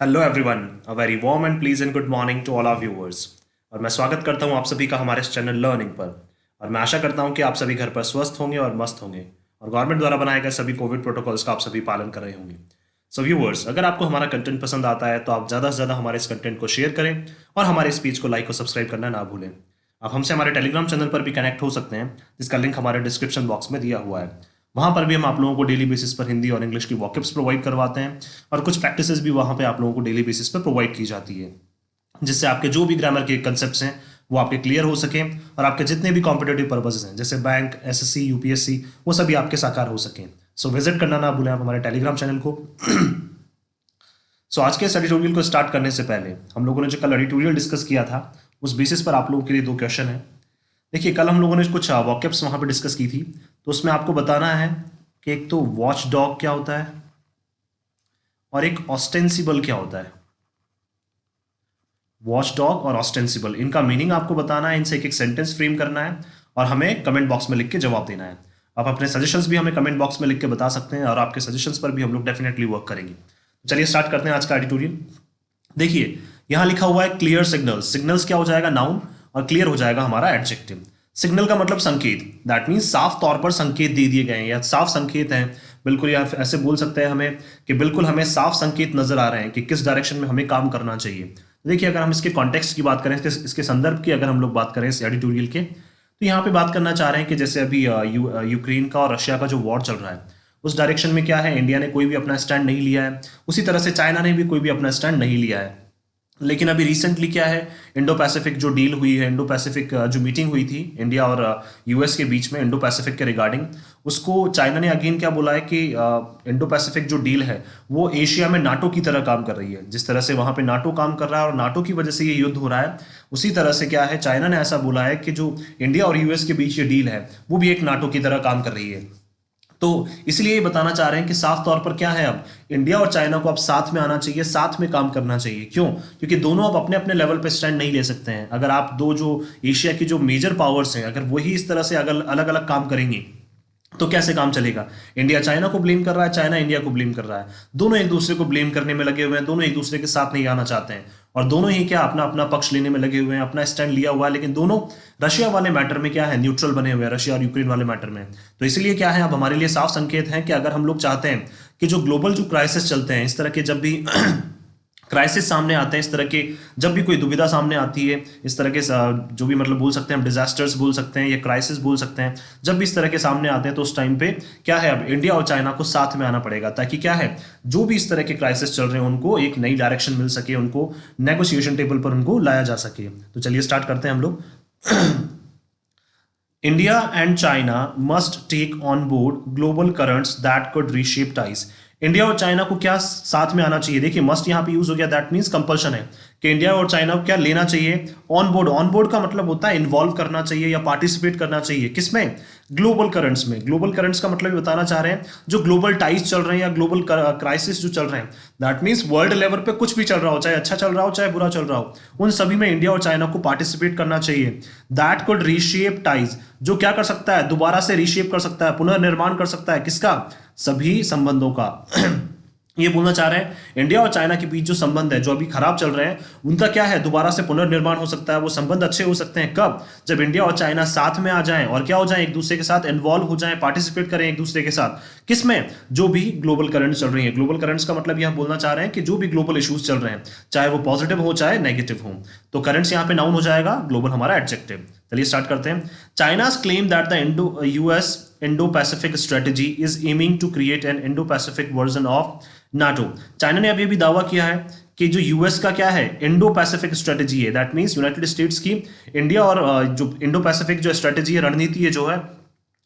Hello everyone, a very warm and pleasant good morning to all our viewers. और मैं स्वागत करता हूं आप सभी का हमारे इस चैनल लर्निंग पर। और मैं आशा करता हूं कि आप सभी घर पर स्वस्थ होंगे और मस्त होंगे और गवर्नमेंट द्वारा बनाए गए सभी कोविड प्रोटोकॉल्स का आप सभी पालन कर रहे होंगे। सो व्यूअर्स, अगर आपको हमारा कंटेंट पसंद आता है तो आप ज़्यादा से ज़्यादा हमारे इस कंटेंट को शेयर करें और हमारे स्पीच को लाइक और सब्सक्राइब करना ना भूलें। आप हमसे हमारे टेलीग्राम चैनल पर भी कनेक्ट हो सकते हैं, जिसका लिंक हमारे डिस्क्रिप्शन बॉक्स में दिया हुआ है। वहाँ पर भी हम आप लोगों को डेली बेसिस पर हिंदी और इंग्लिश की वॉकअप्स प्रोवाइड करवाते हैं और कुछ प्रैक्टिसेस भी वहाँ पे आप लोगों को डेली बेसिस पर प्रोवाइड की जाती है, जिससे आपके जो भी ग्रामर के कंसेप्ट्स हैं वो आपके क्लियर हो सकें और आपके जितने भी कॉम्पिटेटिव पर्पसेस हैं जैसे बैंक, एसएससी, यूपीएससी, वो सभी आपके साकार हो सकें। सो विजिट करना ना भूलें आप हमारे टेलीग्राम चैनल को। आज के इस एडिटोरियल को स्टार्ट करने से पहले हम लोगों ने जो कल एडिटोरियल डिस्कस किया था उस बेसिस पर आप लोगों के लिए दो क्वेश्चन है। देखिए, कल हम लोगों ने कुछ वॉकअप्स वहाँ पे डिस्कस की थी, तो उसमें आपको बताना है कि एक तो वॉच डॉग क्या होता है और एक ऑस्टेंसिबल क्या होता है। वॉच डॉग और ऑस्टेंसिबल, इनका मीनिंग आपको बताना है, इनसे एक एक सेंटेंस फ्रेम करना है और हमें कमेंट बॉक्स में लिख के जवाब देना है। आप अपने सजेशंस भी हमें कमेंट बॉक्स में लिख के बता सकते हैं और आपके सजेशंस पर भी हम लोग डेफिनेटली वर्क करेंगे। चलिए स्टार्ट करते हैं आज का एडिटोरियल। देखिए, यहां लिखा हुआ है क्लियर सिग्नल्स। सिग्नल्स क्या हो जाएगा? नाउन, और क्लियर हो जाएगा हमारा एडजेक्टिव। सिग्नल का मतलब संकेत, दैट मीन्स साफ तौर पर संकेत दे दिए गए हैं या साफ संकेत हैं। बिल्कुल, या ऐसे बोल सकते हैं हमें कि बिल्कुल हमें साफ संकेत नजर आ रहे हैं कि किस डायरेक्शन में हमें काम करना चाहिए। देखिए, अगर हम इसके कॉन्टेक्स्ट की बात करें, इसके संदर्भ की अगर हम लोग बात करें इस एडिटोरियल के, तो यहाँ पे बात करना चाह रहे हैं कि जैसे अभी यूक्रेन का और रशिया का जो वॉर चल रहा है, उस डायरेक्शन में क्या है, इंडिया ने कोई भी अपना स्टैंड नहीं लिया है। उसी तरह से चाइना ने भी कोई भी अपना स्टैंड नहीं लिया है। लेकिन अभी रिसेंटली क्या है, इंडो पैसिफिक जो डील हुई है, इंडो पैसिफिक जो मीटिंग हुई थी इंडिया और यूएस के बीच में इंडो पैसिफिक के रिगार्डिंग, उसको चाइना ने अगेन क्या बोला है कि इंडो पैसिफिक जो डील है वो एशिया में नाटो की तरह काम कर रही है। जिस तरह से वहां पे नाटो काम कर रहा है और नाटो की वजह से ये युद्ध हो रहा है, उसी तरह से क्या है, चाइना ने ऐसा बोला है कि जो इंडिया और यूएस के बीच ये डील है वो भी एक नाटो की तरह काम कर रही है। तो इसलिए ये बताना चाह रहे हैं कि साफ तौर पर क्या है, अब इंडिया और चाइना को अब साथ में आना चाहिए, साथ में काम करना चाहिए। क्यों? क्योंकि दोनों अब अपने अपने लेवल पे स्टैंड नहीं ले सकते हैं। अगर आप दो जो एशिया की जो मेजर पावर्स हैं, अगर वही इस तरह से अगर अलग अलग काम करेंगे तो कैसे काम चलेगा? इंडिया चाइना को ब्लेम कर रहा है, चाइना इंडिया को ब्लेम कर रहा है, दोनों एक दूसरे को ब्लेम करने में लगे हुए हैं, दोनों एक दूसरे के साथ नहीं आना चाहते हैं और दोनों ही क्या अपना अपना पक्ष लेने में लगे हुए हैं, अपना स्टैंड लिया हुआ है। लेकिन दोनों रशिया वाले मैटर में क्या है, न्यूट्रल बने हुए हैं, रशिया और यूक्रेन वाले मैटर में। तो इसलिए क्या है, अब हमारे लिए साफ संकेत है कि अगर हम लोग चाहते हैं कि जो ग्लोबल जो क्राइसिस चलते हैं, इस तरह के जब भी क्राइसिस सामने आते हैं, इस तरह के जब भी कोई दुविधा सामने आती है, इस तरह के जो भी मतलब बोल सकते हैं हम, डिजास्टर्स बोल सकते हैं या क्राइसिस बोल सकते हैं, जब भी इस तरह के सामने आते हैं तो उस टाइम पे क्या है, अब इंडिया और चाइना को साथ में आना पड़ेगा, ताकि क्या है, जो भी इस तरह के क्राइसिस चल रहे हैं उनको एक नई डायरेक्शन मिल सके, उनको नेगोशिएशन टेबल पर उनको लाया जा सके। तो चलिए स्टार्ट करते हैं हम लोग। India and China must take on board global currents that could reshape ties. India और चाइना को क्या साथ में आना चाहिए? देखिए, मस्ट यहां पे यूज हो गया, दैट मींस कंपल्शन है कि इंडिया और चाइना को क्या लेना चाहिए? On board. ऑन बोर्ड का मतलब होता है इन्वॉल्व करना चाहिए या पार्टिसिपेट करना चाहिए। किसमें? ग्लोबल करंट्स में। ग्लोबल करंट्स का मतलब बताना चाह रहे हैं जो ग्लोबल टाइज चल रहे हैं या ग्लोबल क्राइसिस जो चल रहे हैं, दैट मींस वर्ल्ड लेवल पे कुछ भी चल रहा हो, चाहे अच्छा चल रहा हो चाहे बुरा चल रहा हो, उन सभी में इंडिया और चाइना को पार्टिसिपेट करना चाहिए। दैट कुड रीशेप टाइज, जो क्या कर सकता है, दोबारा से रीशेप कर सकता है, पुनर्निर्माण कर सकता है। किसका? सभी संबंधों का। ये बोलना चाह रहे हैं इंडिया और चाइना के बीच जो संबंध है, जो अभी खराब चल रहे हैं, उनका क्या है, दोबारा से पुनर्निर्माण हो सकता है। वो संबंध अच्छे हो सकते हैं कब? जब इंडिया और चाइना साथ में आ जाएं और क्या हो जाए, एक दूसरे के साथ इन्वॉल्व हो जाएं, पार्टिसिपेट करें एक दूसरे के साथ। किसमें? जो भी ग्लोबल करंट चल रही है। ग्लोबल करंट्स का मतलब यहां बोलना चाह रहे हैं कि जो भी ग्लोबल इश्यूज चल रहे हैं, चाहे वो पॉजिटिव हो चाहे नेगेटिव हो, तो करंट्स यहां पे नाउन हो जाएगा, ग्लोबल हमारा एडजेक्टिव। चलिए स्टार्ट करते हैं। चाइना's claim that the US Indo-Pacific strategy is aiming to create an Indo-Pacific version of NATO। China ने अभी भी दावा किया है कि जो यूएस का क्या है, इंडो पैसिफिक स्ट्रेटेजी है, दैट मींस यूनाइटेड स्टेट्स की इंडिया और जो इंडो पैसिफिक जो स्ट्रेटेजी है, रणनीति है, जो है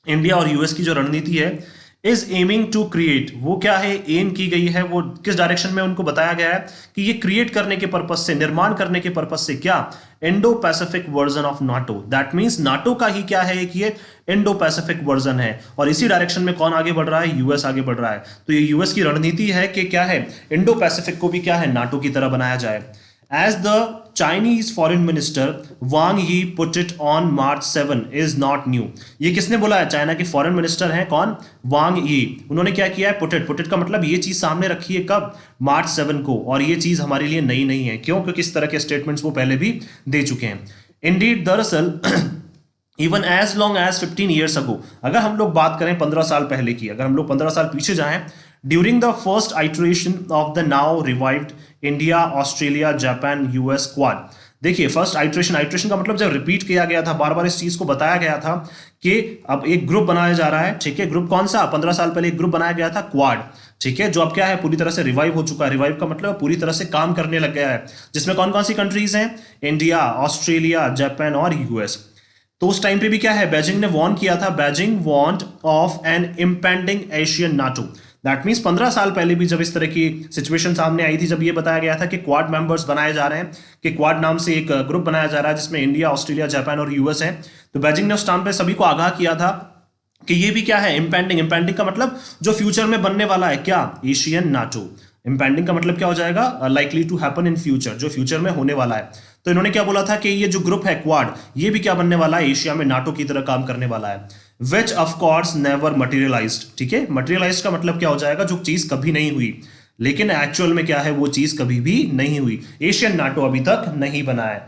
इंडिया और यूएस की जो रणनीति है, इज एमिंग टू क्रिएट, वो क्या है, एम की गई है, वो किस डायरेक्शन में उनको बताया गया है कि ये क्रिएट करने के पर्पज से, निर्माण करने के पर्पज से क्या, Indo Pacific version of NATO. That means NATO का ही क्या है कि ये इंडो पैसिफिक वर्जन है और इसी डायरेक्शन में कौन आगे बढ़ रहा है? यूएस आगे बढ़ रहा है। तो ये यूएस की रणनीति है कि क्या है, इंडो पैसिफिक को भी क्या है, नाटो की तरह बनाया जाए। As the Chinese foreign minister Wang Yi put it on March 7 is not new. ये किसने बोला है? चाइना के फॉरेन मिनिस्टर हैं कौन? वांग यी। उन्होंने क्या किया है? पुट इट का मतलब ये चीज सामने रखी है कब? मार्च 7 को। और ये चीज हमारे लिए नई नहीं है। क्यों? क्योंकि इस तरह के स्टेटमेंट्स वो पहले भी दे चुके हैं। इंडीड, दरअसल even as long as 15 years ago, अगर हम लोग बात करें 15 साल पहले की, अगर हम लोग 15 साल पीछे जाएं, during the first iteration of the now revived India, Australia, Japan, US quad. देखिए, फर्स्ट आइटरेशन का मतलब जब रिपीट किया गया था, बार बार इस चीज को बताया गया था कि अब एक ग्रुप बनाया जा रहा है, ठीक है। ग्रुप कौन सा? 15 साल पहले एक ग्रुप बनाया गया था, क्वाड, ठीक है, जो अब क्या है, पूरी तरह से रिवाइव हो चुका है। रिवाइव का मतलब पूरी तरह से काम करने लग गया है, जिसमें कौन कौन सी कंट्रीज हैं? इंडिया, ऑस्ट्रेलिया, जापान और यूएस। तो उस टाइम पे भी क्या है, बीजिंग ने वॉर्न किया था, Beijing warned of an impending Asian NATO. That means 15 साल पहले भी जब इस तरह की सिचुएशन सामने आई थी, जब ये बताया गया था कि क्वाड मेंबर्स बनाए जा रहे हैं, कि क्वाड नाम से एक ग्रुप बनाया जा रहा है जिसमें इंडिया, ऑस्ट्रेलिया, जापान और यूएस है, तो बीजिंग ने उस टाइम पे सभी को आगाह किया था कि ये भी क्या है, इम्पेंडिंग का मतलब जो फ्यूचर में बनने वाला है, क्या? Asian NATO. इम्पेंडिंग का मतलब क्या हो जाएगा? Likely to happen in future, जो फ्यूचर में होने वाला है। तो इन्होंने क्या बोला था कि ये जो ग्रुप है क्वाड, ये भी क्या बनने वाला है? एशिया में नाटो की तरह काम करने वाला है। Which of course never materialised, ठीक है। मटेरियलाइज्ड का मतलब क्या हो जाएगा? जो चीज कभी नहीं हुई, लेकिन एक्चुअल में क्या है, वो चीज कभी भी नहीं हुई। एशियन नाटो अभी तक नहीं बना है।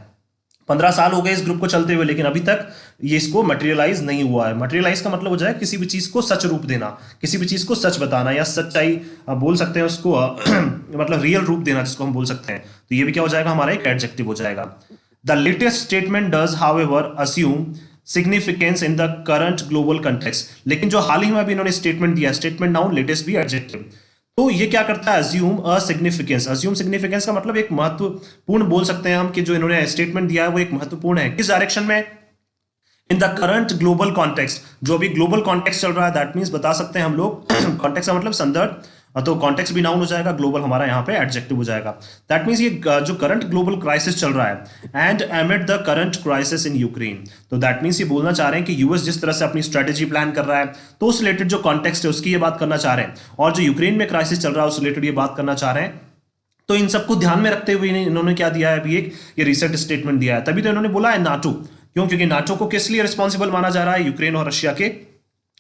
15 साल हो गए इस ग्रुप को चलते हुए, लेकिन अभी तक ये इसको मटेरियलाइज नहीं हुआ है। मटेरियलाइज का मतलब हो जाए किसी भी चीज को सच रूप देना, किसी भी चीज को सच बताना, या सच्चाई बोल सकते हैं उसको, मतलब रियल रूप देना जिसको हम बोल सकते हैं। तो ये भी क्या हो जाएगा? हमारा एक एडजेक्टिव हो जाएगा। The latest statement does however assume significance in the current global context. लेकिन जो हाल ही में अभी इन्होंने स्टेटमेंट दिया, स्टेटमेंट नाउन, लेटेस्ट भी एडजेक्टिव, तो ये क्या करता है? Assume a significance. Assume significance का मतलब एक महत्वपूर्ण बोल सकते हैं हम, कि जो इन्होंने स्टेटमेंट दिया है वो एक महत्वपूर्ण है। किस डायरेक्शन में? In the current global context, जो अभी ग्लोबल कॉन्टेक्स्ट चल रहा है, दैट मीन्स बता सकते हैं हम लोग कॉन्टेक्स्ट का मतलब संदर्भ, तो कॉन्टेक्स्ट भी नाउन हो जाएगा, ग्लोबल हमारा यहाँ पे एडजेक्टिव हो जाएगा। दैट मीन्स ये जो करंट ग्लोबल क्राइसिस चल रहा है, and एमिड the current crisis in Ukraine, तो दैट मीन्स ये बोलना चाह रहे हैं कि यूएस जिस तरह से अपनी स्ट्रेटेजी प्लान कर रहा है, तो उस रिलेटेड जो कॉन्टेक्स्ट है उसकी ये बात करना चाह रहे हैं, और जो यूक्रेन में क्राइसिस चल रहा है उस रिलेटेड ये बात करना चाह रहे हैं। तो इन सबको ध्यान में रखते हुए इन्होंने क्या दिया है? अभी एक ये रिसेंट स्टेटमेंट दिया है। तभी तो इन्होंने बोला है नाटो। क्यों? क्योंकि नाटो को किस लिए रिस्पॉन्सिबल माना जा रहा है? यूक्रेन और रशिया के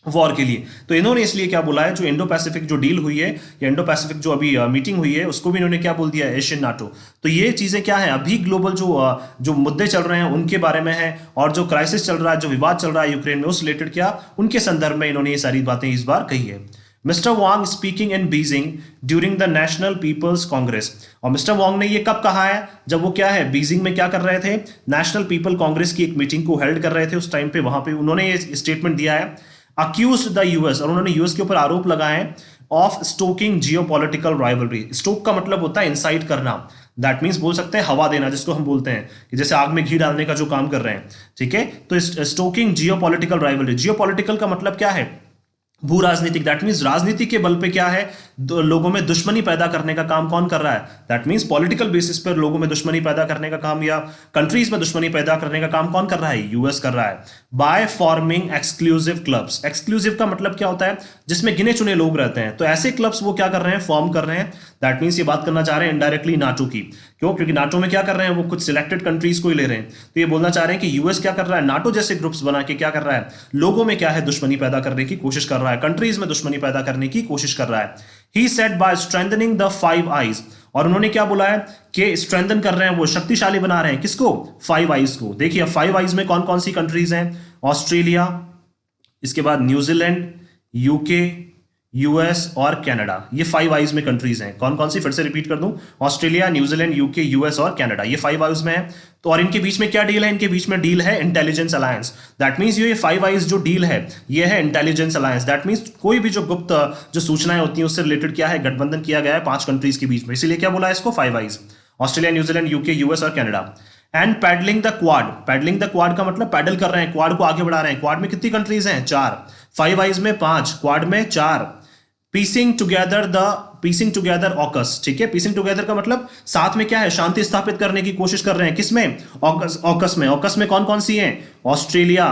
वॉर के लिए। तो इन्होंने इसलिए क्या बोला है, जो इंडो पैसिफिक जो डील हुई है, या इंडो पैसिफिक जो अभी मीटिंग हुई है, उसको भी इन्होंने क्या बोल दिया है? Asian NATO. तो ये चीजें क्या है, अभी ग्लोबल जो मुद्दे चल रहे हैं उनके बारे में है, और जो क्राइसिस चल रहा है, जो विवाद चल रहा है यूक्रेन में, उस रिलेटेड क्या, उनके संदर्भ में इन्होंने ये सारी बातें इस बार कही है। Mister Wang speaking in Beijing during the National People's Congress. और मिस्टर वांग ने ये कब कहा है? जब वो क्या है, बीजिंग में क्या कर रहे थे? नेशनल पीपल कांग्रेस की एक मीटिंग को हेल्ड कर रहे थे उस टाइम पे, वहां पे उन्होंने ये स्टेटमेंट दिया है। अक्यूज्ड द यूएस, और उन्होंने यूएस के ऊपर आरोप लगाए of stoking geopolitical rivalry. Stoke का मतलब होता है इंसाइट करना, दैट मीन्स बोल सकते हैं हवा देना, जिसको हम बोलते हैं कि जैसे आग में घी डालने का जो काम कर रहे हैं, ठीक है। तो स्टोकिंग जियोपॉलिटिकल राइवलरी, जियोपॉलिटिकल का मतलब क्या है? भू राजनीतिक, दैट मीन्स राजनीति के बल पे क्या है, लोगों में दुश्मनी पैदा करने का काम कौन कर रहा है? दैट मीन्स पॉलिटिकल बेसिस पर लोगों में दुश्मनी पैदा करने का काम, या कंट्रीज में दुश्मनी पैदा करने का काम कौन कर रहा है? यूएस कर रहा है। By forming exclusive clubs. Exclusive का मतलब क्या होता है? जिसमें गिने चुने लोग रहते हैं। तो ऐसे क्लब्स वो क्या कर रहे हैं? फॉर्म कर रहे हैं। दैट मीन्स ये बात करना चाह रहे हैं इनडायरेक्टली नाटो की। क्यों? क्योंकि नाटो में क्या कर रहे हैं, वो कुछ सिलेक्टेड कंट्रीज को ही ले रहे हैं। तो ये बोलना चाह रहे हैं कि यूएस क्या कर रहा है, नाटो जैसे ग्रुप्स बना के क्या कर रहा है, लोगों में क्या है, दुश्मनी पैदा करने की कोशिश कर रहा है, कंट्रीज में दुश्मनी पैदा करने की कोशिश कर रहा है। He said bye strengthening the five I's, और उन्होंने क्या बोला है कि स्ट्रेंथन कर रहे हैं, वो शक्तिशाली बना रहे हैं किसको? फाइव आईज को। देखिए फाइव आईज में कौन कौन सी कंट्रीज हैं? ऑस्ट्रेलिया, इसके बाद न्यूजीलैंड, यूके, यूएस और कनाडा, ये फाइव आईज में कंट्रीज हैं। कौन कौन सी? फिर से रिपीट कर दूं, ऑस्ट्रेलिया, न्यूजीलैंड, यूके, यूएस और कनाडा, ये फाइव आईज में है। तो और इनके बीच में क्या डील है? इनके बीच में डील है इंटेलिजेंस अलायंस। दैट मीन्स ये फाइव आईज जो डील है, ये है इंटेलिजेंस अलायंस। दैट मीन्स कोई भी जो गुप्त जो सूचनाएं होती हैं उससे रिलेटेड क्या है, गठबंधन किया गया है 5 कंट्रीज के बीच में, इसीलिए क्या बोला है इसको? Five eyes. Australia, New Zealand, UK, US और कनाडा। And paddling the Quad. Paddling the Quad का मतलब पैडल कर रहे हैं, क्वाड को आगे बढ़ा रहे हैं। क्वाड में कितनी कंट्रीज हैं? 4। फाइव आईज में 5, क्वाड में 4। पीसिंग टुगेदर ऑकस, ठीक है। पीसिंग टुगेदर का मतलब साथ में क्या है, शांति स्थापित करने की कोशिश कर रहे हैं। किसमें? ऑकस में। ऑकस में कौन कौन सी हैं? Australia,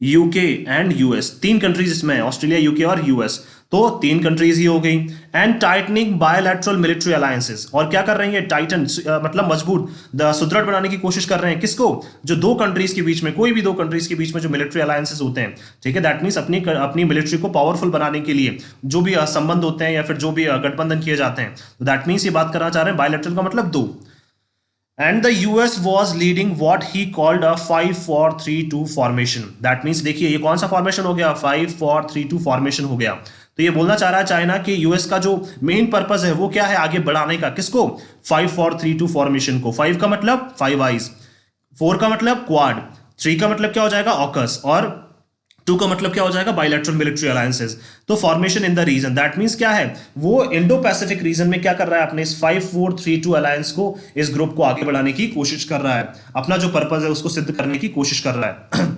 UK and US, 3 countries इसमें है, ऑस्ट्रेलिया, यूके और यूएस। तो 3 कंट्रीज ही हो गई। And tightening bilateral military alliances, और क्या कर रहे हैं, टाइटन मतलब मजबूत सुदृढ़ बनाने की कोशिश कर रहे हैं, किसको, जो 2 कंट्रीज के बीच में, कोई भी 2 कंट्रीज के बीच में जो मिलिट्री अलायंसेस होते हैं, ठीक है, दैट मींस अपनी मिलिट्री को पावरफुल बनाने के लिए जो भी संबंध होते हैं या फिर जो भी गठबंधन किए जाते हैं, तो दैट मींस ये बात करना चाह रहे हैं बायलैटरल का मतलब 2। And the US was leading what he called a 5-4-3-2 formation. That means देखिए ये कौन सा फॉर्मेशन हो गया, 5-4-3-2 फॉर्मेशन हो गया। तो ये बोलना चाह रहा है चाइना कि यूएस का जो मेन पर्पस है वो क्या है, आगे बढ़ाने का, किसको, 5-4-3-2 फॉर्मेशन को। 5 का मतलब 5 आइज, 4 का मतलब क्वाड, 3 का मतलब क्या हो जाएगा, ऑकस, और 2 का मतलब क्या हो जाएगा, बायलैटरल मिलिट्री अलायंसेस। तो formation in the region, that means क्या है, वो इंडो पैसिफिक रीजन में क्या कर रहा है, अपने इस 5-4-3-2 अलायंस को, इस ग्रुप को आगे बढ़ाने की कोशिश कर रहा है, अपना जो पर्पस है उसको सिद्ध करने की कोशिश कर रहा है।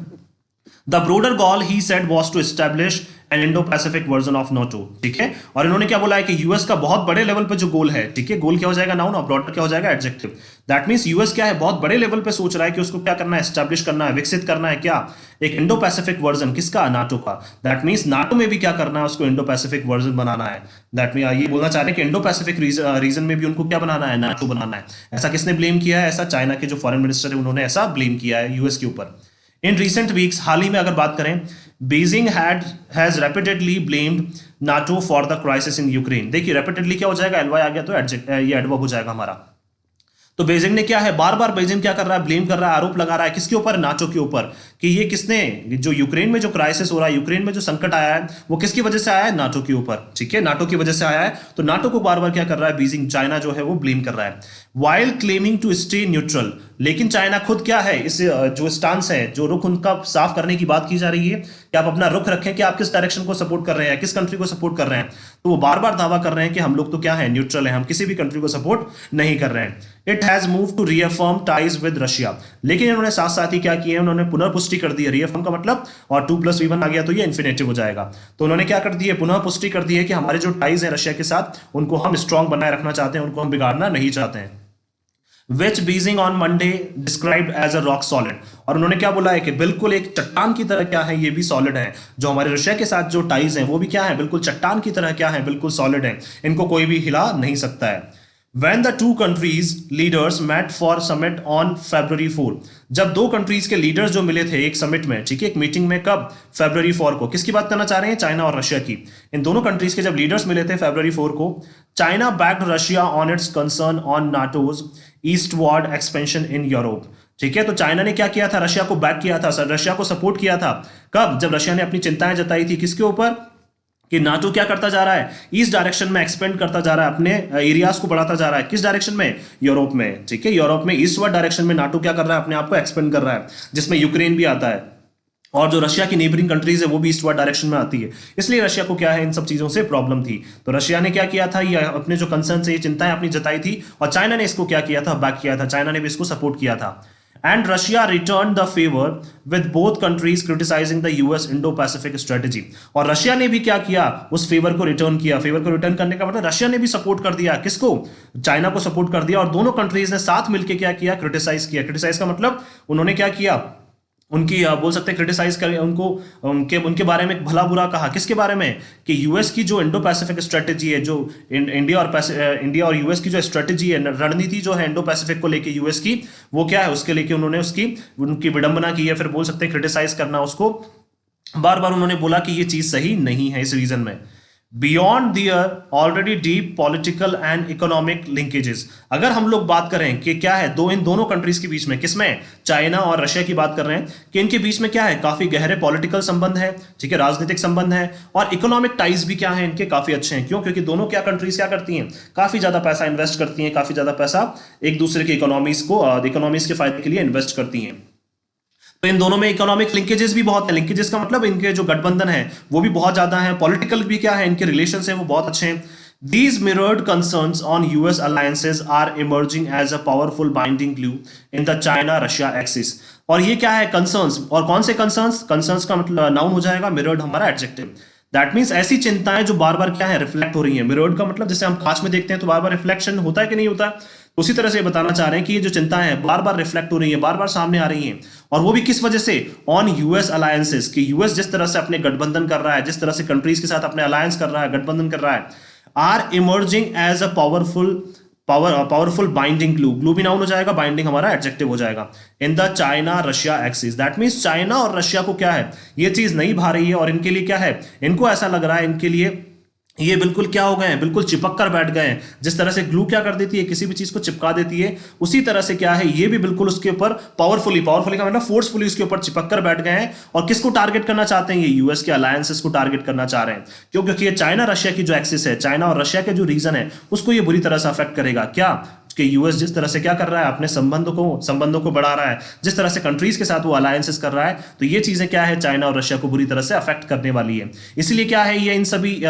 The broader goal, he said, was to establish an Indo-Pacific version of NATO. ठीक है, और इन्होंने क्या बोला है कि यूएस का बहुत बड़े लेवल पे जो गोल है, ठीक है, गोल क्या हो जाएगा नाउन और ब्रॉडर क्या हो जाएगा एडजेक्टिव। दैट मींस यूएस क्या है, बहुत बड़े लेवल पे सोच रहा है कि उसको क्या करना है, एस्टैब्लिश करना है, विकसित करना है, क्या, एक इंडो पैसिफिक वर्जन, किसका, नाटो का। दैट मींस नाटो में भी क्या करना है, उसको इंडो पैसिफिक वर्जन बनाना है। दैट मीन ये बोलना चाह रहे हैं कि इंडो पैसिफिक रीजन में भी उनको क्या बनाना है, नाटो बनाना है। ऐसा किसने ब्लेम किया है, ऐसा चाइना के जो फॉरेन मिनिस्टर है उन्होंने ऐसा ब्लेम किया है यूएस के ऊपर। इन रिसेंट वीक्स, हाल ही में अगर बात करें, Beijing has repeatedly blamed NATO for the crisis in Ukraine. देखिए रेपिटेडली क्या हो जाएगा, एलवाई आ गया तो ये एडवर्ब हो जाएगा हमारा। तो बेजिंग ने क्या है, बार बार बेजिंग क्या कर रहा है, ब्लेम कर रहा है, आरोप लगा रहा है, किसके ऊपर, नाटो के ऊपर, कि ये किसने, जो यूक्रेन में जो क्राइसिस हो रहा है, यूक्रेन में जो संकट आया है, वो किसकी वजह से आया है, नाटो के ऊपर। ठीक है, नाटो की वजह से आया है। तो नाटो को बार बार क्या कर रहा है, बीजिंग, चाइना जो है वो ब्लेम कर रहा है, while claiming to stay neutral. लेकिन चाइना खुद क्या है, इस जो स्टांस है, जो रुख उनका साफ करने की बात की जा रही है कि आप अपना रुख रखें कि आप किस डायरेक्शन को सपोर्ट कर रहे हैं, किस कंट्री को सपोर्ट कर रहे हैं। तो वो बार बार दावा कर रहे हैं कि हम लोग तो क्या है, न्यूट्रल है, हम किसी भी कंट्री को सपोर्ट नहीं कर रहे हैं। It has move to reaffirm ties with Russia. लेकिन इन्होंने साथ साथ ही क्या किया है, उन्होंने पुनर्पुष्टि कर दी है, रीअफर्म का मतलब, और 2+V1 आ गया तो ये इन्फिनेटिव हो जाएगा। तो उन्होंने क्या कर दी है, पुनः पुष्टि कर दी है कि हमारे जो टाइज है रशिया के साथ, उनको हम स्ट्रांग बनाए रखना चाहते हैं, उनको हम बिगाड़ना नहीं चाहते हैं। Which Beijing on Monday described as a rock solid। और उन्होंने क्या बोला है कि बिल्कुल एक चट्टान की तरह क्या है, ये भी सॉलिड है। जो हमारे रशिया के साथ जो टाइज हैं वो भी क्या है, बिल्कुल चट्टान की तरह क्या है, बिल्कुल सॉलिड है, इनको कोई भी हिला नहीं सकता है। When the two countries leaders met for summit on February 4, जब 2 कंट्रीज के लीडर्स जो मिले थे एक समिट में, ठीक है, एक मीटिंग में, कब, February 4 को। किसकी बात करना चाह रहे हैं, चाइना और रशिया की। इन दोनों कंट्रीज के जब लीडर्स मिले थे February 4 को, China backed Russia on it's concern on नाटोज eastward expansion in Europe. ठीक है, तो चाइना ने क्या किया था, रशिया को बैक किया था, रशिया को सपोर्ट किया था। कब, जब रशिया ने अपनी चिंताएं जताई थी, किसके ऊपर, कि नाटो क्या करता जा रहा है, इस डायरेक्शन में एक्सपेंड करता जा रहा है, अपने एरियाज को बढ़ाता जा रहा है, किस डायरेक्शन में, यूरोप में। ठीक है, यूरोप में ईस्टवर्ड डायरेक्शन में नाटो क्या कर रहा है, अपने आप को एक्सपेंड कर रहा है, जिसमें यूक्रेन भी आता है, और जो रशिया की नेबरिंग कंट्रीज है वो भी ईस्टवर्ड डायरेक्शन में आती है। इसलिए रशिया को क्या है, इन सब चीजों से प्रॉब्लम थी। तो रशिया ने क्या किया था, ये अपने जो कंसर्न से ये चिंताएं अपनी जताई थी, और चाइना ने इसको क्या किया था, बैक किया था, चाइना ने भी इसको सपोर्ट किया था। And Russia returned the favor with both countries criticizing the US Indo-Pacific strategy। और रशिया ने भी क्या किया, उस फेवर को रिटर्न किया। फेवर को रिटर्न करने का मतलब रशिया ने भी सपोर्ट कर दिया, किसको, चाइना को सपोर्ट कर दिया, और दोनों कंट्रीज ने साथ मिलकर क्या किया, क्रिटिसाइज किया। क्रिटिसाइज का मतलब उन्होंने क्या किया, उनकी बोल सकते हैं क्रिटिसाइज कर, उनको उनके बारे में भला बुरा कहा। किसके बारे में, कि यूएस की जो इंडो पैसिफिक स्ट्रेटेजी है, जो इंडिया और यूएस की जो स्ट्रेटेजी है, रणनीति जो है इंडो पैसिफिक को लेके यूएस की, वो क्या है, उसके लेके उन्होंने उनकी विडंबना की है, फिर बोल सकते हैं क्रिटिसाइज करना उसको। बार बार उन्होंने बोला कि ये चीज सही नहीं है इस रीजन में। Beyond their already deep political and economic linkages. अगर हम लोग बात करें कि क्या है, इन दोनों कंट्रीज के बीच में, किसमें, चाइना और रशिया की बात कर रहे हैं, कि इनके बीच में क्या है, काफी गहरे पॉलिटिकल संबंध है, ठीक है, राजनीतिक संबंध है, और इकोनॉमिक टाइज भी क्या है इनके, काफी अच्छे हैं। क्यों, क्योंकि दोनों क्या कंट्रीज क्या करती हैं, काफी ज्यादा पैसा इन्वेस्ट करती हैं, काफी ज्यादा पैसा एक दूसरे की इकोनॉमीज के फायदे के लिए इन्वेस्ट करती हैं। तो इन दोनों में इकोनॉमिक लिंकेजेस भी बहुत है। लिंकेजेस का मतलब इनके जो गठबंधन है वो भी बहुत ज्यादा है, पॉलिटिकल भी क्या है, इनके रिलेशंस है वो बहुत अच्छे हैं। These mirrored concerns on US alliances are emerging as a powerful binding glue in the China-Russia axis। और ये क्या है, कंसर्न्स, और कौन से कंसर्न्स, कंसर्न्स का मतलब नाउन हो जाएगा, मिरर्ड हमारा एडजेक्टिव। दैट मीन्स ऐसी चिंताएं जो बार बार क्या है, रिफ्लेक्ट हो रही है। मिरर्ड का मतलब जैसे हम कांच में देखते हैं तो बार बार रिफ्लेक्शन होता है कि नहीं होता, तो उसी तरह से बताना चाह रहे हैं कि ये जो चिंताएं हैं बार बार रिफ्लेक्ट हो रही है, बार बार सामने आ रही हैं, और वो भी किस वजह से, ऑन यूएस अलायंसेस, कि यूएस जिस तरह से अपने गठबंधन कर रहा है, जिस तरह से कंट्रीज के साथ अपने अलायंस कर रहा है, गठबंधन कर रहा है, are emerging as a powerful binding glue, glue भी नाउन हो जाएगा, बाइंडिंग हमारा एडजेक्टिव हो जाएगा, in the China Russia axis. That means China और रशिया को क्या है, ये चीज नहीं भा रही है, और इनके लिए क्या है, इनको ऐसा लग रहा है इनके लिए ये बिल्कुल क्या हो गए हैं, बिल्कुल चिपक कर बैठ गए हैं। जिस तरह से ग्लू क्या कर देती है, किसी भी चीज को चिपका देती है, उसी तरह से क्या है, ये भी बिल्कुल उसके ऊपर पावरफुली का मतलब फोर्सफुली उसके ऊपर चिपक कर बैठ गए हैं। और किसको टारगेट करना चाहते हैं, ये यूएस के अलायंसेस को टारगेट करना चाह रहे हैं। क्यों? क्योंकि ये चाइना रशिया की जो एक्सिस है, चाइना और रशिया के जो रीजन है, उसको ये बुरी तरह से अफेक्ट करेगा। क्या कि यूएस जिस तरह से क्या कर रहा है, अपने संबंधों को बढ़ा रहा है, जिस तरह से कंट्रीज के साथ वो अलायंसेस कर रहा है, तो ये चीजें क्या है, चाइना और रशिया को बुरी तरह से अफेक्ट करने वाली है। इसलिए क्या है, ये इन सभी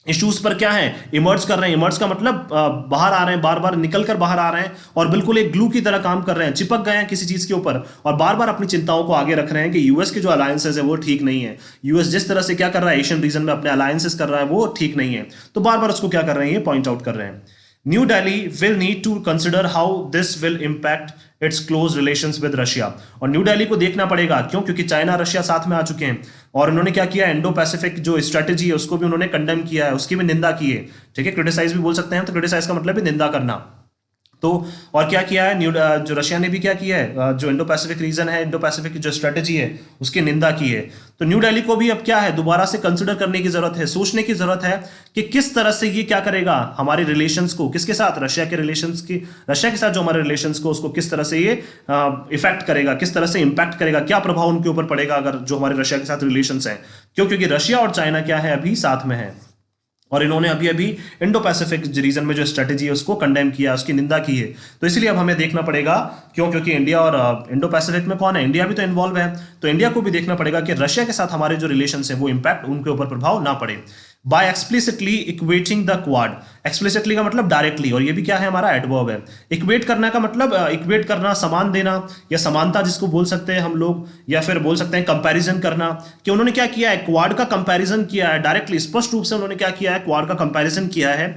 इश्यूज पर क्या है, इमर्ज कर रहे हैं। इमर्ज का मतलब बाहर आ रहे हैं, बार बार निकल कर बाहर आ रहे हैं, और बिल्कुल एक ग्लू की तरह काम कर रहे हैं, चिपक गए हैं किसी चीज के ऊपर, और बार बार अपनी चिंताओं को आगे रख रहे हैं कि यूएस के जो अलायंसेस है वो ठीक नहीं है। यूएस जिस तरह से क्या कर रहा है, एशियन रीजन में अपने अलायंसेस कर रहा है, वो ठीक नहीं है, तो बार बार उसको क्या कर रहे हैं, ये पॉइंट आउट कर रहे हैं। New Delhi will need to consider how this will impact its close relations with Russia. और न्यू दिल्ली को देखना पड़ेगा, क्यों? क्योंकि चाइना रशिया साथ में आ चुके हैं, और उन्होंने क्या किया, इंडो पैसिफिक जो स्ट्रेटेजी है उसको भी उन्होंने कंडेम किया है, उसकी भी निंदा की है। ठीक है, क्रिटिसाइज भी बोल सकते हैं, तो क्रिटिसाइज का मतलब भी निंदा करना। तो और क्या किया है, जो रशिया ने भी क्या किया है, जो इंडो पैसिफिक रीजन है, इंडो पैसिफिक की जो स्ट्रेटेजी है उसकी निंदा की है। तो न्यू दिल्ली को भी अब क्या है, दोबारा से कंसिडर करने की जरूरत है, सोचने की जरूरत है कि किस तरह से ये क्या करेगा, हमारे रिलेशंस को, किसके साथ, रशिया के साथ जो हमारे रिलेशंस को, उसको किस तरह से ये इफेक्ट करेगा, किस तरह से इंपैक्ट करेगा, क्या प्रभाव उनके ऊपर पड़ेगा अगर जो हमारे रशिया के साथ रिलेशंस है। क्यों? क्योंकि रशिया और चाइना क्या है, अभी साथ में है, और इन्होंने अभी अभी इंडो पैसिफिक रीजन में जो स्ट्रेटेजी है उसको कंडेम किया, उसकी निंदा की है। तो इसलिए अब हमें देखना पड़ेगा, क्यों? क्योंकि इंडिया और इंडो पैसिफिक में कौन है, इंडिया भी तो इन्वॉल्व है, तो इंडिया को भी देखना पड़ेगा कि रशिया के साथ हमारे जो रिलेशंस है वो इंपैक्ट, उनके ऊपर प्रभाव ना पड़े। By explicitly equating the Quad, explicitly का मतलब डायरेक्टली, और ये भी क्या है, हमारा एडवर्ब है। इक्वेट करना का मतलब इक्वेट करना, समान देना, या समानता जिसको बोल सकते हैं हम लोग, या फिर बोल सकते हैं कंपैरिजन करना। कि उन्होंने क्या किया है, क्वाड का कंपैरिजन किया है डायरेक्टली, स्पष्ट रूप से उन्होंने क्या किया है, क्वाड का कंपैरिजन किया है,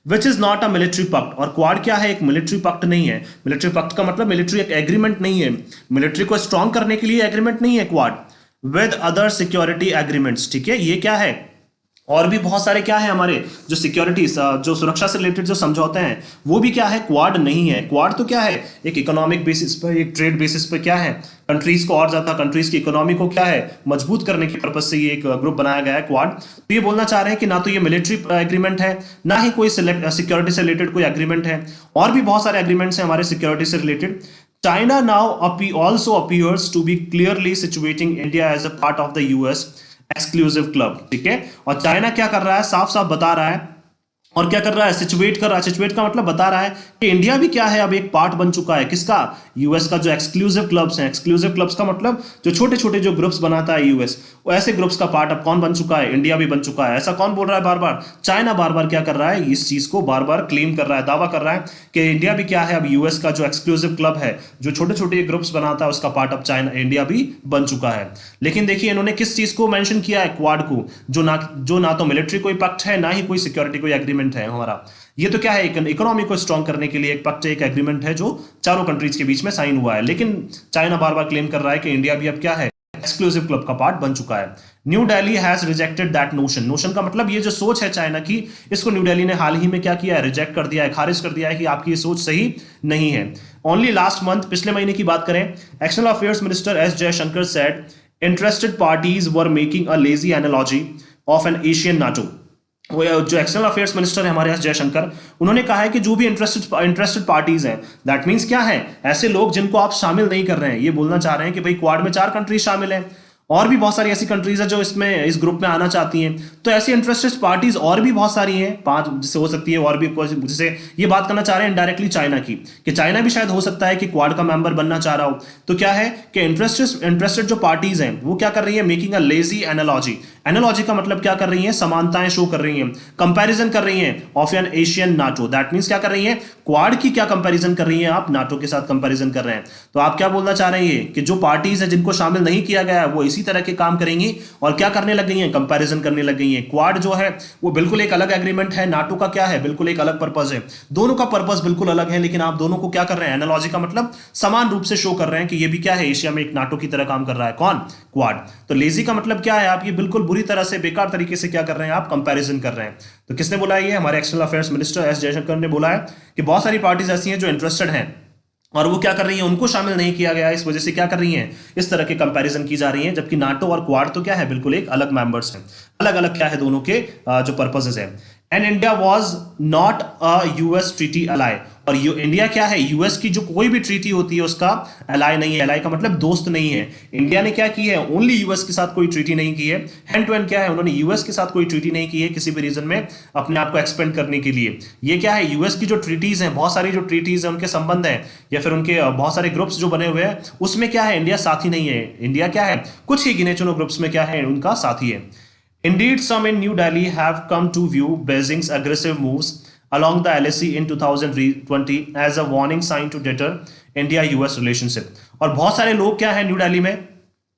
which is not a military pact. और क्वाड क्या है, एक मिलिट्री पक्ट नहीं है। मिलिट्री पक्ट का मतलब मिलिट्री एक एग्रीमेंट नहीं है, मिलिट्री को स्ट्रांग करने के लिए एग्रीमेंट नहीं है quad, with other security agreements. ठीक है, ये क्या है, और भी बहुत सारे क्या है हमारे जो सिक्योरिटीज, जो सुरक्षा से रिलेटेड जो समझौते हैं, वो भी क्या है, क्वाड नहीं है। क्वाड तो क्या है, एक इकोनॉमिक बेसिस पर, एक ट्रेड बेसिस पर क्या है, कंट्रीज को और ज्यादा, कंट्रीज की इकोनॉमी को क्या है, मजबूत करने की पर्पज से ये एक ग्रुप बनाया गया है क्वाड। तो ये बोलना चाह रहे हैं कि ना तो ये मिलिट्री एग्रीमेंट है, ना ही कोई सिक्योरिटी से रिलेटेड कोई एग्रीमेंट है, और भी बहुत सारे एग्रीमेंट्स हैं हमारे सिक्योरिटी से related. China now also appears to be clearly situating India as a part of the US exclusive club. ठीक है, और चाइना क्या कर रहा है, साफ साफ बता रहा है, और क्या कर रहा है, सिचुएट कर रहा है। सिचुएट का मतलब बता रहा है कि इंडिया भी क्या है, अब एक पार्ट बन चुका है, किसका, यूएस का। जो एक्सक्लूसिव क्लब्स हैं, एक्सक्लूसिव क्लब्स का मतलब जो छोटे छोटे जो ग्रुप्स बनाता है यूएस, वो ऐसे ग्रुप्स का पार्ट अब कौन बन चुका है, इंडिया भी बन चुका है। ऐसा कौन बोल रहा है बार बार, चाइना बार बार क्या कर रहा है, इस चीज को बार बार क्लेम कर रहा है, दावा कर रहा है कि इंडिया भी क्या है, अब यूएस का जो एक्सक्लूसिव क्लब है, जो छोटे छोटे ग्रुप्स बनाता है, उसका पार्ट अब चाइना, इंडिया भी बन चुका है। लेकिन देखिए इन्होंने किस चीज को मेंशन किया है, क्वाड को, जो ना तो मिलिट्री कोई पक्ष है, ना ही कोई सिक्योरिटी कोई एग्रीमेंट है हमारा। ये तो क्या है, एक इकोनॉमी को स्ट्रांग करने के लिए एक पक्ष, एक एग्रीमेंट है जो चारों कंट्रीज के बीच में साइन हुआ है। लेकिन चाइना बार बार क्लेम कर रहा है कि इंडिया भी अब क्या है, एक्सक्लूसिव क्लब का पार्ट बन चुका है। New Delhi has rejected that notion. Notion का मतलब ये जो सोच है चाइना की, इसको न्यू दिल्ली ने हाल ही में क्या किया है, रिजेक्ट कर दिया है, खारिज कर दिया है कि आपकी ये सोच सही नहीं है। ओनली लास्ट मंथ, पिछले महीने की बात करें, external affairs minister S Jaishankar said interested parties were making a lazy analogy of N Asian NATO. वो जो एक्सटर्नल अफेयर्स मिनिस्टर है हमारे एस जयशंकर, उन्होंने कहा है कि जो भी इंटरेस्टेड पार्टीज हैं, दैट मींस क्या है, ऐसे लोग जिनको आप शामिल नहीं कर रहे हैं, ये बोलना चाह रहे हैं कि भाई क्वाड में 4 कंट्रीज शामिल हैं, और भी बहुत सारी ऐसी कंट्रीज है जो इसमें, इस ग्रुप में आना चाहती हैं। तो ऐसी इंटरेस्टेड पार्टीज और भी बहुत सारी हैं, 5 जिससे हो सकती है, और भी जिसे ये बात करना चाह रहे हैं इनडायरेक्टली चाइना की, कि चाइना भी शायद हो सकता है कि क्वाड का मेंबर बनना चाह रहा हो। तो क्या है कि इंटरेस्टेड जो पार्टीज हैं वो क्या कर रही है, making a lazy analogy. Analogy का मतलब क्या कर रही हैं, समानताएं शो कर रही हैं, कंपैरिजन कर रही हैं of N Asian NATO. That means क्या कर रही हैं, क्वाड की क्या कंपैरिजन कर रही हैं आप, नाटो के साथ कंपैरिजन कर रहे हैं। तो आप क्या बोलना चाह रहे हैं कि जो पार्टीज है जिनको शामिल नहीं किया गया है वो इसी तरह के काम करेंगी और क्या करने लग गई हैं, कंपैरिजन करने लग गई हैं। क्वाड जो है वो बिल्कुल एक अलग एग्रीमेंट है, नाटो का क्या है, बिल्कुल एक अलग पर्पस है, दोनों का पर्पस बिल्कुल अलग है, लेकिन आप दोनों को क्या कर रहे हैं, एनालॉजी का मतलब समान रूप से शो कर रहे हैं कि ये भी क्या है, एशिया में एक नाटो की तरह काम कर रहा है। कौन, क्वाड। तो लेजी का मतलब क्या है, आप ये बिल्कुल बुरी तरह से बेकार तरीके से क्या कर रहे हैं, आप कंपैरिजन कर रहे हैं। तो किसने बोला ये, हमारे external affairs minister S Jaishankar ने बोला है कि बहुत सारी पार्टीज ऐसी हैं जो इंटरेस्टेड हैं और वो क्या कर रही हैं, उनको शामिल नहीं किया गया, इस वजह से क्या कर रही हैं, इस तरह के कंपैरिजन की जा रही हैं। जबकि नाटो और क्वाड तो क्या है, बिल्कुल एक अलग मेंबर्स हैं, अलग अलग क्या है दोनों के जो पर्पसेस है। And India was not a US treaty ally, और इंडिया क्या है, यूएस की जो कोई भी ट्रीटी होती है उसका अलाई नहीं है। अलाई का मतलब दोस्त नहीं है। इंडिया ने क्या की है, ओनली यूएस के साथ कोई ट्रीटी नहीं की है। हैंड टू हैंड क्या है, उन्होंने यूएस के साथ कोई ट्रीटी नहीं की है किसी भी रीजन में अपने आप को एक्सपेंड करने के लिए। ये क्या है, यूएस की जो ट्रीटीज हैं, बहुत सारी जो ट्रीटीज हैं उनके संबंध है या फिर उनके बहुत सारे ग्रुप्स जो बने हुए हैं उसमें क्या है, इंडिया साथी नहीं है। इंडिया क्या है, कुछ ही गिने चुने ग्रुप्स में क्या है, उनका साथी है। Indeed, some in New Delhi have come to view Beijing's aggressive moves along the LAC in 2020 as a warning sign to deter India-US relationship. और बहुत सारे लोग क्या है न्यू दिल्ली में,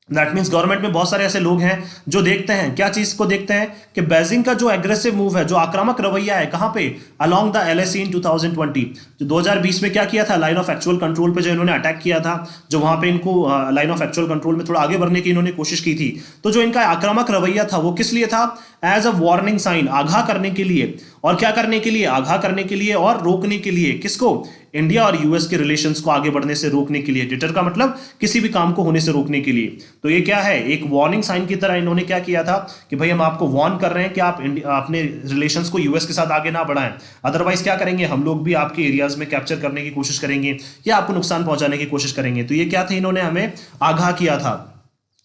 दैट मीन्स गवर्नमेंट में बहुत सारे ऐसे लोग हैं जो देखते हैं, क्या चीज को देखते हैं कि बेजिंग का जो एग्रेसिव मूव है, जो आक्रामक रवैया है, कहां पे, अलोंग द एलएसी इन 2020, जो 2020 में क्या किया था, लाइन ऑफ एक्चुअल कंट्रोल पे जो इन्होंने अटैक किया था, जो वहां पे इनको लाइन ऑफ एक्चुअल कंट्रोल में थोड़ा आगे बढ़ने की इन्होंने कोशिश की थी। तो जो इनका आक्रामक रवैया था वो किस लिए था, एज अ वार्निंग साइन, आगाह करने के लिए, और क्या करने के लिए, आगाह करने के लिए और रोकने के लिए, किसको, इंडिया और यूएस के रिलेशंस को आगे बढ़ने से रोकने के लिए। डिटर का मतलब किसी भी काम को होने से रोकने के लिए। तो ये क्या है, एक वार्निंग साइन की तरह इन्होंने क्या किया था कि भाई हम आपको वार्न कर रहे हैं कि आप अपने रिलेशंस को यूएस के साथ आगे ना बढ़ाएं, अदरवाइज क्या करेंगे, हम लोग भी आपके एरियाज में कैप्चर करने की कोशिश करेंगे या आपको नुकसान पहुंचाने की कोशिश करेंगे। तो ये क्या थे, इन्होंने हमें आगाह किया था।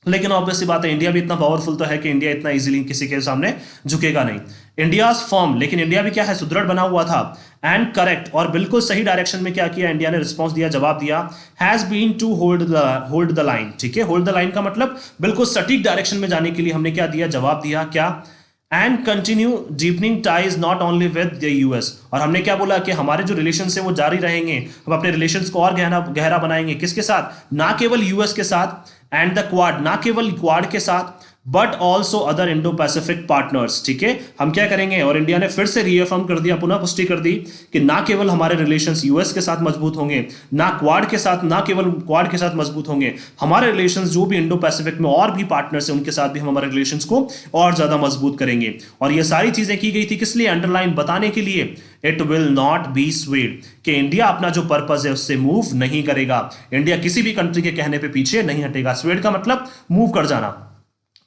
लेकिन ऑब्वियस सी बात है, इंडिया भी इतना पावरफुल तो है कि इंडिया इतना इजीली किसी के सामने झुकेगा नहीं। इंडियाज फॉर्म, लेकिन इंडिया भी क्या है, सुदृढ़ बना हुआ था। एंड करेक्ट, और बिल्कुल सही डायरेक्शन में क्या किया इंडिया ने, रिस्पॉन्स दिया, जवाब दिया, has been to hold the line. ठीक है, होल्ड द लाइन का मतलब बिल्कुल सटीक डायरेक्शन में जाने के लिए हमने क्या दिया, जवाब दिया, क्या, and continue deepening ties not only with the US. और हमने क्या बोला कि हमारे जो रिलेशन है वो जारी रहेंगे, हम अपने रिलेशंस को और गहरा बनाएंगे, किसके साथ, ना केवल यूएस के साथ, एंड द क्वाड, ना केवल क्वाड के साथ, but also other Indo Pacific partners. ठीक है, हम क्या करेंगे, और इंडिया ने फिर से रीअफर्म कर दिया, पुनः पुष्टि कर दी कि ना केवल हमारे रिलेशंस यूएस के साथ मजबूत होंगे, ना क्वाड के साथ, ना केवल क्वाड के साथ मजबूत होंगे, हमारे रिलेशंस जो भी इंडो पैसिफिक में और भी पार्टनर्स हैं उनके साथ भी हम हमारे रिलेशंस को और ज्यादा मजबूत करेंगे। और ये सारी चीजें की गई थी किस लिए, अंडरलाइन बताने के लिए, it will not be swayed, कि इंडिया अपना जो पर्पस है उससे मूव नहीं करेगा, इंडिया किसी भी कंट्री के कहने पे पीछे नहीं हटेगा। स्वेड का मतलब मूव कर जाना,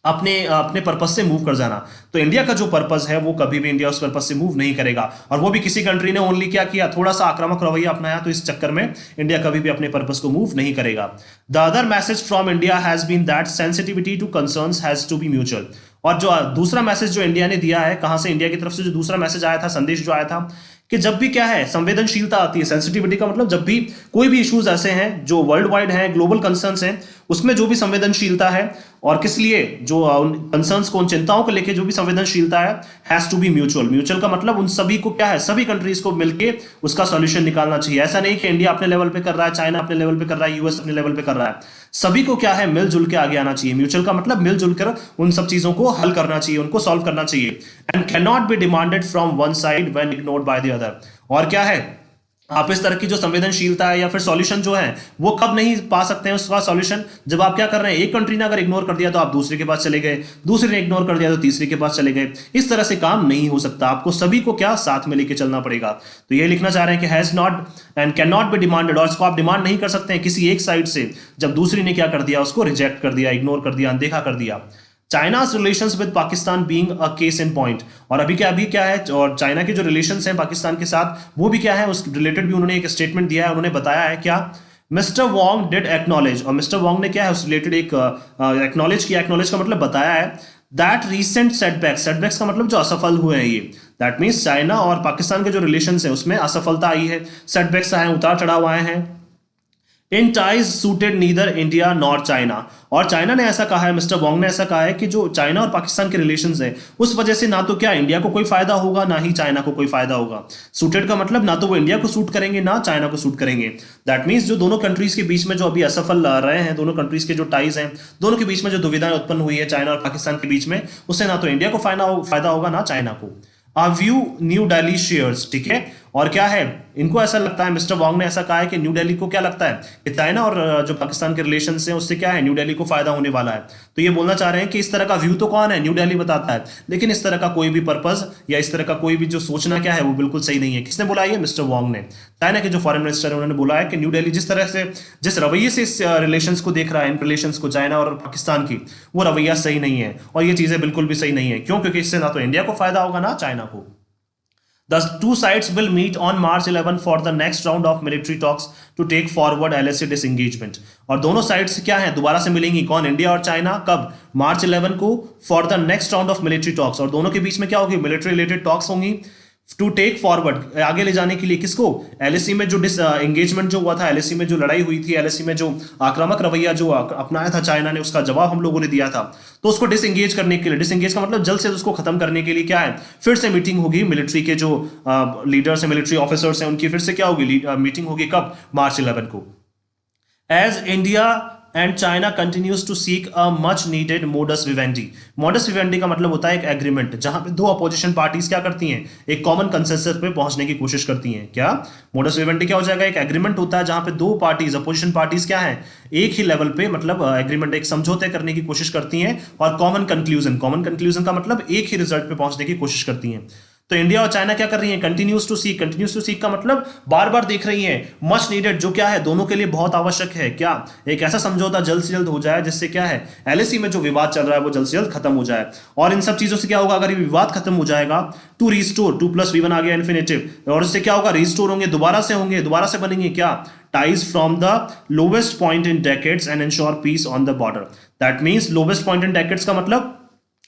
अपने अपने पर्पस से मूव कर जाना। तो इंडिया का जो पर्पस है वो कभी भी इंडिया उस पर्पस से मूव नहीं करेगा, और वो भी किसी कंट्री ने ओनली क्या किया, थोड़ा सा आक्रामक रवैया अपनाया, तो इस चक्कर में इंडिया कभी भी अपने पर्पस को मूव नहीं करेगा। The other message from India has been that sensitivity to concerns has to be mutual. और जो दूसरा मैसेज जो इंडिया ने दिया है, कहां से, इंडिया की तरफ से जो दूसरा मैसेज आया था, संदेश जो आया था, कि जब भी क्या है, संवेदनशीलता आती है, सेंसिटिविटी का मतलब जब भी कोई भी इश्यूज ऐसे हैं जो वर्ल्ड वाइड हैं, ग्लोबल कंसर्न्स हैं, उसमें जो भी संवेदनशीलता है, और किस लिए, जो उन कंसर्न्स को, उन चिंताओं को लेके जो भी संवेदनशीलता है, has to be mutual. Mutual का मतलब उन सभी को क्या है, सभी कंट्रीज को मिलके उसका सॉल्यूशन निकालना चाहिए। ऐसा नहीं कि इंडिया अपने लेवल पे कर रहा है, चाइना अपने लेवल पे कर रहा है, यूएस अपने लेवल पे कर रहा है, सभी को क्या है, मिलजुल के आगे आना चाहिए। म्यूचुअल का मतलब मिलजुल कर उन सब चीजों को हल करना चाहिए, उनको सॉल्व करना चाहिए। And can not be demanded from one side when ignored by the other. और क्या है, आप इस तरह की जो संवेदनशीलता है या फिर सॉल्यूशन जो है वो कब नहीं पा सकते हैं उसका सॉल्यूशन, जब आप क्या कर रहे हैं, एक कंट्री ने अगर इग्नोर कर दिया तो आप दूसरे के पास चले गए, दूसरे ने इग्नोर कर दिया तो तीसरे के पास चले गए। इस तरह से काम नहीं हो सकता, आपको सभी को क्या साथ में लेके चलना पड़ेगा। तो ये लिखना चाह रहे हैं कि has not and can not be demanded, और इसको आप डिमांड नहीं कर सकते हैं किसी एक साइड से, जब दूसरी ने क्या कर दिया, उसको रिजेक्ट कर दिया, इग्नोर कर दिया, अनदेखा कर दिया। China's relations with Pakistan being a case in point. और अभी क्या है, और चाइना के जो रिलेशंस हैं पाकिस्तान के साथ वो भी क्या है, उस रिलेटेड भी उन्होंने एक स्टेटमेंट दिया है, उन्होंने बताया है क्या, मिस्टर वोंग डिड एक्नॉलेज, और मिस्टर वोंग ने क्या है उस रिलेटेड एक एक्नॉलेज किया, एक्नॉलेज का मतलब बताया है, दैट रीसेंट सेटबैक्स, सेटबैक्स का मतलब जो असफल हुए हैं ये, दैट मीन्स चाइना और पाकिस्तान के जो रिलेशंस हैं उसमें असफलता आई है, सेटबैक्स आए हैं, उतार चढ़ाव आए हैं, in ties suited neither India nor China. और चाइना ने ऐसा कहा है, मिस्टर वोंग ने ऐसा कहा है कि जो चाइना और पाकिस्तान के रिलेशंस है उस वजह से ना तो क्या इंडिया को कोई फायदा होगा ना ही चाइना को कोई फायदा होगा। सूटेड का मतलब ना तो वो इंडिया को सूट करेंगे ना चाइना को सूट करेंगे। दैट मीन्स जो दोनों कंट्रीज के बीच में जो अभी असफल रहे हैं, दोनों कंट्रीज के जो टाइज हैं, दोनों के बीच में जो दुविधाएं उत्पन्न हुई है चाइना और पाकिस्तान के बीच में, उससे ना तो इंडिया को फायदा होगा ना चाइना को। आ व्यू न्यू दिल्ली शेयर्स, ठीक है। और क्या है, इनको ऐसा लगता है, मिस्टर वोंग ने ऐसा कहा है कि न्यू दिल्ली को क्या लगता है कि चाइना और जो पाकिस्तान के रिलेशन हैं उससे क्या है, न्यू दिल्ली को फायदा होने वाला है। तो ये बोलना चाह रहे हैं कि इस तरह का व्यू तो कौन है, न्यू दिल्ली बताता है, लेकिन इस तरह का कोई भी पर्पस या इस तरह का कोई भी जो सोचना क्या है वो बिल्कुल सही नहीं है। किसने बोला है? मिस्टर वोंग ने। चाइना के जो फॉरेन मिनिस्टर है उन्होंने बोला है कि न्यू दिल्ली जिस तरह से, जिस रवैये से इस रिलेशंस को देख रहा है, इन रिलेशंस को चाइना और पाकिस्तान की, वो रवैया सही नहीं है और ये चीजें बिल्कुल भी सही नहीं है। क्यों? क्योंकि इससे ना तो इंडिया को फायदा होगा ना चाइना को। The two sides will meet on March 11 for the next round of military talks to take forward LAC disengagement। और दोनों साइड्स क्या हैं, दोबारा से मिलेंगी। कौन? इंडिया और चाइना। कब? मार्च 11 को for the next round of military talks. और दोनों के बीच में क्या होगी? मिलिट्री रिलेटेड टॉक्स होंगी टू टेक फॉरवर्ड, आगे ले जाने के लिए। किसको? एलएसी में जो एंगेजमेंट जो हुआ था, एलएसी में जो लड़ाई हुई थी, एलएसी में जो आक्रामक रवैया जो अपनाया था चाइना ने, उसका जवाब हम लोगों ने दिया था। तो उसको डिसएंगेज करने के लिए, डिसएंगेज का मतलब जल्द से जल्द उसको खत्म करने के लिए क्या है, फिर से मीटिंग होगी। मिलिट्री के जो लीडर्स हैं, मिलिट्री ऑफिसर्स हैं, उनकी फिर से क्या होगी, मीटिंग होगी। कब? मार्च 11 को। As India and China continues to seek a much needed modus vivendi. Modus vivendi का मतलब होता है एक एग्रीमेंट, जहां पे दो अपोजिशन पार्टीज क्या करती हैं, एक कॉमन कंसेंसस पे पहुंचने की कोशिश करती हैं। क्या मोडस विवेंडी क्या हो जाएगा? एक एग्रीमेंट होता है जहां पे दो पार्टीज, अपोजिशन पार्टीज क्या है, एक ही लेवल पे, मतलब एग्रीमेंट, एक समझौते करने की कोशिश करती हैं। और कॉमन कंक्लूजन का मतलब एक ही रिजल्ट पे पहुंचने की कोशिश करती हैं। तो इंडिया और चाइना क्या कर रही हैं? कंटिन्यूज टू सीक का मतलब बार बार देख रही हैं। मच नीडेड जो क्या है, दोनों के लिए बहुत आवश्यक है। क्या? एक ऐसा समझौता जल्द से जल्द हो जाए जिससे क्या है, एलएसी में जो विवाद चल रहा है वो जल्द से जल्द खत्म हो जाए। और इन सब चीजों से क्या होगा, अगर ये विवाद खत्म हो जाएगा, टू रिस्टोर, 2+V1 आ गया इन्फिनेटिव, और इससे क्या होगा, रिस्टोर होंगे, दोबारा से बनेंगे क्या, ties from the lowest point in decades and ensure peace on the border। That means lowest point in decades का मतलब,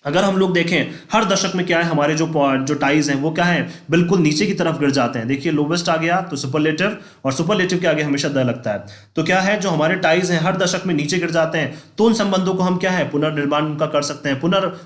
अगर हम लोग देखें हर दशक में क्या है, हमारे जो टाइज हैं वो क्या है, बिल्कुल नीचे की तरफ गिर जाते हैं। देखिए लोवेस्ट आ गया तो सुपरलेटिव, और सुपरलेटिव के आगे हमेशा द लगता है। तो क्या है, जो हमारे टाइज हैं हर दशक में नीचे गिर जाते हैं। तो उन संबंधों को हम क्या है, पुनर्निर्माण उनका कर सकते हैं,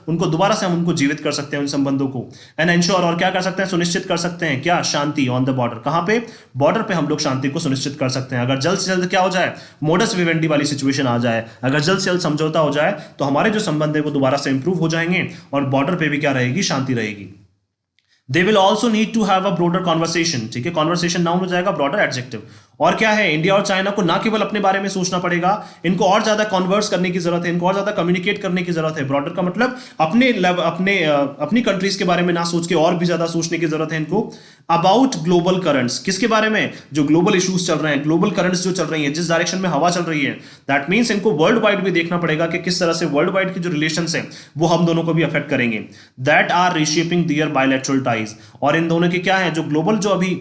उनको दोबारा से हम उनको जीवित कर सकते हैं उन संबंधों को। एंड एंश्योर, और क्या कर सकते हैं, सुनिश्चित कर सकते हैं क्या, शांति ऑन द बॉर्डर। कहां पे? बॉर्डर पे हम लोग शांति को सुनिश्चित कर सकते हैं। अगर जल्द से जल्द क्या हो जाए, मोडस विवेंडी वाली सिचुएशन आ जाए, अगर जल्द से जल्द समझौता हो जाए, तो हमारे जो संबंध है वो दोबारा से इंप्रूव हो जाएंगे और बॉर्डर पे भी क्या रहेगी, शांति रहेगी। They will also need to have a broader conversation। ठीक है, कॉन्वर्सेशन नाउन हो जाएगा, ब्रॉडर एडजेक्टिव। और क्या है, इंडिया और चाइना को ना केवल अपने बारे में सोचना पड़ेगा, इनको और ज्यादा कॉन्वर्स करने की जरूरत है, इनको और ज्यादा कम्युनिकेट करने की जरूरत है। ब्रॉडर का मतलब अपनी कंट्रीज के बारे में ना सोच के और भी ज्यादा सोचने की जरूरत है इनको। अबाउट ग्लोबल करंट्स, किसके बारे में, जो ग्लोबल इश्यूज चल रहे हैं, ग्लोबल करंट्स जो चल रही हैं, जिस डायरेक्शन में हवा चल रही है। दैट मीन्स इनको वर्ल्ड वाइड भी देखना पड़ेगा कि किस तरह से वर्ल्ड वाइड के जो रिलेशंस हैं वो हम दोनों को भी अफेक्ट करेंगे। That are reshaping their bilateral ties. और इन दोनों के क्या है, जो ग्लोबल जो अभी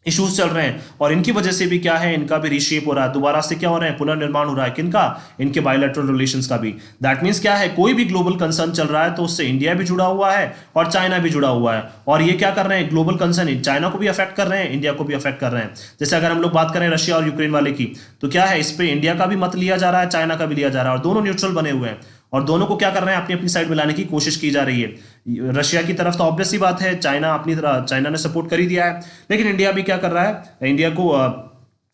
इश्यूज चल रहे हैं, और इनकी वजह से भी क्या है, इनका भी रीशेप हो रहा है, दोबारा से क्या हो रहा है, पुनर्निर्माण हो रहा है। किनका? इनके बायलैटरल रिलेशंस का भी। दैट मींस क्या है, कोई भी ग्लोबल कंसर्न चल रहा है तो उससे इंडिया भी जुड़ा हुआ है और चाइना भी जुड़ा हुआ है। और ये क्या कर रहे हैं, ग्लोबल कंसर्न चाइना को भी अफेक्ट कर रहे हैं, इंडिया को भी अफेक्ट कर रहे हैं। जैसे अगर हम लोग बात करें रशिया और यूक्रेन वाले की, तो क्या है, इस पे इंडिया का भी मत लिया जा रहा है, चाइना का भी लिया जा रहा है, और दोनों न्यूट्रल बने हुए हैं। और दोनों को क्या कर रहे हैं, अपनी अपनी साइड में लाने की कोशिश की जा रही है। रशिया की तरफ तो ऑब्वियस सी बात है, चाइना ने सपोर्ट कर ही दिया है, लेकिन इंडिया भी क्या कर रहा है, इंडिया को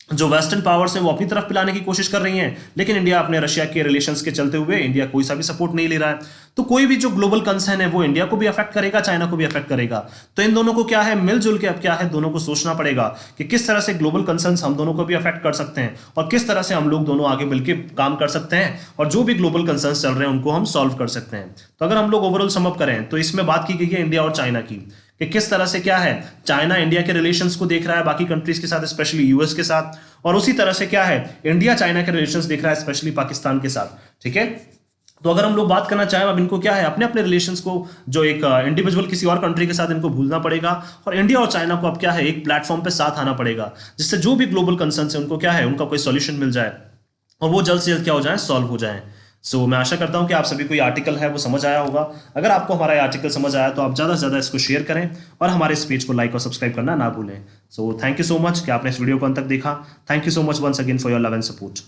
जो वेस्टर्न पावर्स हैं वो अपनी तरफ पिलाने की कोशिश कर रही हैं, लेकिन इंडिया अपने रशिया के रिलेशंस के चलते हुए इंडिया कोई सा भी सपोर्ट नहीं ले रहा है। तो कोई भी जो ग्लोबल कंसर्न है वो इंडिया को भी अफेक्ट करेगा, चाइना को भी अफेक्ट करेगा। तो इन दोनों को क्या है, मिलजुल के अब क्या है, दोनों को सोचना पड़ेगा कि किस तरह से ग्लोबल कंसर्न्स हम दोनों को भी अफेक्ट कर सकते हैं और किस तरह से हम लोग दोनों आगे मिलकर काम कर सकते हैं और जो भी ग्लोबल कंसर्न्स चल रहे हैं उनको हम सॉल्व कर सकते हैं। तो अगर हम लोग ओवरऑल सम अप करें तो इसमें बात की गई है इंडिया और चाइना की, कि किस तरह से क्या है, चाइना इंडिया के रिलेशंस को देख रहा है बाकी कंट्रीज के साथ, स्पेशली यूएस के साथ, और उसी तरह से क्या है, इंडिया चाइना के रिलेशंस देख रहा है स्पेशली पाकिस्तान के साथ। ठीक है, तो अगर हम लोग बात करना चाहें, अब इनको क्या है, अपने अपने रिलेशंस को, जो एक इंडिविजुअल किसी और कंट्री के साथ इनको भूलना पड़ेगा, और इंडिया और चाइना को अब क्या है, एक प्लेटफॉर्म पे साथ आना पड़ेगा, जिससे जो भी ग्लोबल कंसर्न्स है उनको क्या है, उनका कोई सॉल्यूशन मिल जाए और वो जल्द से जल्द क्या हो जाए, सॉल्व हो जाए। सो मैं आशा करता हूँ कि आप सभी को ये आर्टिकल है वो समझ आया होगा। अगर आपको हमारा ये आर्टिकल समझ आया तो आप ज़्यादा से ज़्यादा इसको शेयर करें और हमारे इस पेज को लाइक और सब्सक्राइब करना ना भूलें। So thank you so much कि आपने इस वीडियो को अंत तक देखा। Thank you so much once again for your love and support.